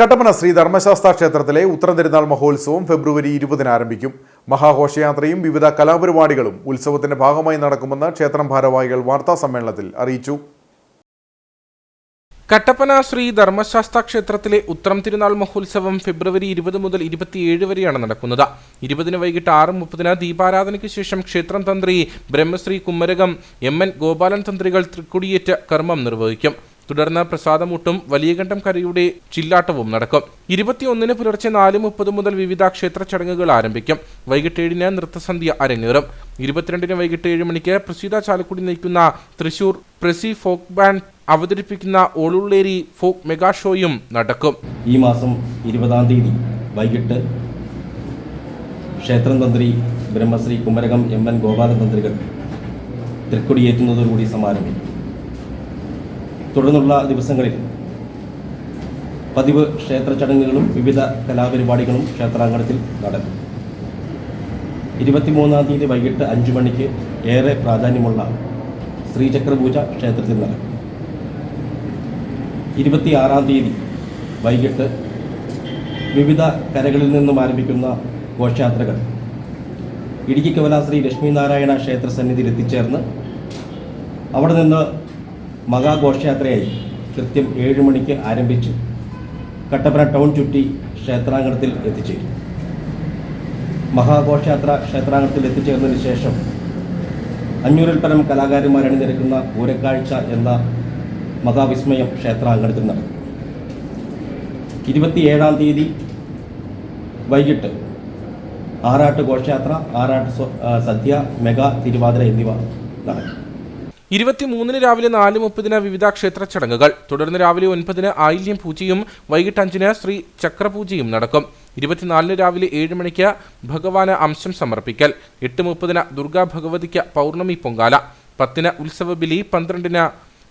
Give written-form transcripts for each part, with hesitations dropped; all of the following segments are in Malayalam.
കട്ടപ്പന ശ്രീ ധർമ്മശാസ്ത്ര ക്ഷേത്രത്തിലെ ഉത്തരതിരുനാൾ മഹോത്സവം ഫെബ്രുവരി 20 ആരംഭിക്കും. മഹാഘോഷയാത്രയും വിവിധ കലാപരിപാടികളും ഉത്സവത്തിന്റെ ഭാഗമായി നടക്കുമെന്ന് ക്ഷേത്രം ഭാരവാഹികൾ വാർത്താസമ്മേളനത്തിൽ അറിയിച്ചു. കട്ടപ്പന ശ്രീ ധർമ്മശാസ്ത്ര ക്ഷേത്രത്തിലെ ഉത്രം തിരുനാൾ മഹോത്സവം ഫെബ്രുവരി 20 മുതൽ 27 വരെയാണ് നടക്കുന്നത്. 20 വൈകിട്ട് 6:30 ദീപാരാധനയ്ക്ക് ശേഷം ക്ഷേത്രം തന്ത്രി ബ്രഹ്മശ്രീ കുമരകം എം.എൻ. ഗോപാലൻ തന്ത്രികൾ തൃക്കൊടിയേറ്റ് കർമ്മം നിർവഹിക്കും. തുടർന്ന് പ്രസാദമൂട്ടും വലിയകണ്ഠം കരയുടെ ചില്ലാട്ടവും നടക്കും. 21 പുലർച്ചെ 4:30 മുതൽ വിവിധ ക്ഷേത്ര ചടങ്ങുകൾ ആരംഭിക്കും. വൈകിട്ട് 7 നൃത്തസന്ധ്യ അരങ്ങേറും. 22 വൈകിട്ട് 7 മണിക്ക് പ്രസീത ചാലക്കുടി നയിക്കുന്ന തൃശൂർ പ്രസി ഫോക്ക് ബാൻഡ് അവതരിപ്പിക്കുന്ന ഓളുള്ളേരി ഫോക്ക് മെഗാ ഷോയും നടക്കും. ഈ മാസം 20 തീയതി വൈകിട്ട് ക്ഷേത്രം തന്ത്രി ബ്രഹ്മശ്രീ കുമരകം എം.എൻ. ഗോപാലൻ തന്ത്രികൾ തൃക്കൊടിയേറ്റുന്നതോടുകൂടി സമാരംഭിക്കും. തുടർന്നുള്ള ദിവസങ്ങളിൽ പതിവ് ക്ഷേത്ര ചടങ്ങുകളും വിവിധ കലാപരിപാടികളും ക്ഷേത്രാങ്കണത്തിൽ നടക്കും. 23 തീയതി വൈകിട്ട് 5 മണിക്ക് ഏറെ പ്രാധാന്യമുള്ള ശ്രീചക്രപൂജ ക്ഷേത്രത്തിൽ നടക്കും. 26 തീയതി വൈകിട്ട് വിവിധ കരകളിൽ നിന്നും ആരംഭിക്കുന്ന ഘോഷയാത്രകൾ ഇടുക്കി കവലാശ്രീ ലക്ഷ്മീനാരായണ ക്ഷേത്ര സന്നിധിയിൽ എത്തിച്ചേർന്ന് അവിടെ നിന്ന് മഹാഘോഷയാത്രയായി കൃത്യം 7 മണിക്ക് ആരംഭിച്ച് കട്ടപ്പന ടൗൺ ചുറ്റി ക്ഷേത്രാങ്കണത്തിൽ എത്തിച്ചേരും. മഹാഘോഷയാത്ര ക്ഷേത്രാങ്കണത്തിൽ എത്തിച്ചേർന്നതിന് ശേഷം 500-ൽ പരം കലാകാരന്മാർ അണിനിരക്കുന്ന പൂരക്കാഴ്ച എന്ന മഹാവിസ്മയം ക്ഷേത്രാങ്കണത്തിൽ നടക്കും. 27 തീയതി വൈകിട്ട് ആറാട്ട് ഘോഷയാത്ര, ആറാട്ട് സദ്യ, മെഗാ തിരുവാതിര എന്നിവ നടക്കും. 23 രാവിലെ 4:30 വിവിധ ക്ഷേത്ര ചടങ്ങുകൾ. തുടർന്ന് രാവിലെ 9 ആയില്യം പൂജയും വൈകിട്ട് 5 ശ്രീ ചക്രപൂജയും നടക്കും. 24 രാവിലെ 7 മണിക്ക് ഭഗവാന് അംശം സമർപ്പിക്കൽ, 8:30 ദുർഗാ ഭഗവതിക്ക് പൗർണമി പൊങ്കാല, 10 ഉത്സവബലി, 12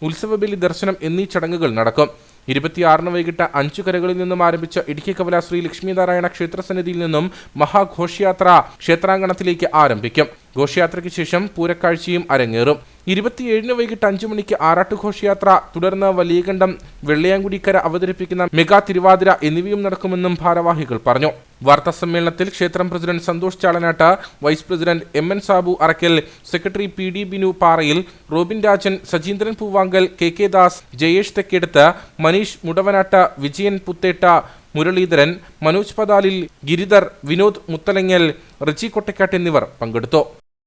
ഉത്സവബലി ദർശനം എന്നീ ചടങ്ങുകൾ നടക്കും. 26 വൈകിട്ട് 5 കരകളിൽ നിന്നും ആരംഭിച്ച ഇടുക്കി കവലാശ്രീ ലക്ഷ്മീനാരായണ ക്ഷേത്രസന്നിധിയിൽ നിന്നും മഹാഘോഷയാത്ര ക്ഷേത്രാങ്കണത്തിലേക്ക് ആരംഭിക്കും. ഘോഷയാത്രയ്ക്ക് ശേഷം പൂരക്കാഴ്ചയും അരങ്ങേറും. 27 വൈകിട്ട് 5 മണിക്ക് ആറാട്ട് ഘോഷയാത്ര, തുടർന്ന് വലിയകണ്ഠം വെള്ളയാങ്കുടിക്കര അവതരിപ്പിക്കുന്ന മെഗാ തിരുവാതിര എന്നിവയും നടക്കുമെന്നും ഭാരവാഹികൾ പറഞ്ഞു. വാർത്താസമ്മേളനത്തിൽ ക്ഷേത്രം president Santhosh Chalanatt, vice president M N. Sabu Arakkal, secretary P D. Binu Parayil, Robin Rajan, Sajeendran Poovankal, K K. Das, Jayesh Thekkedath, Maneesh Mudavanatt, Vijayan Puthetta, Muraleedharan, Manoj Pathalil, Giridhar, Vinod Muthalangal, Richie Kottakkatt എന്നിവർ പങ്കെടുത്തു.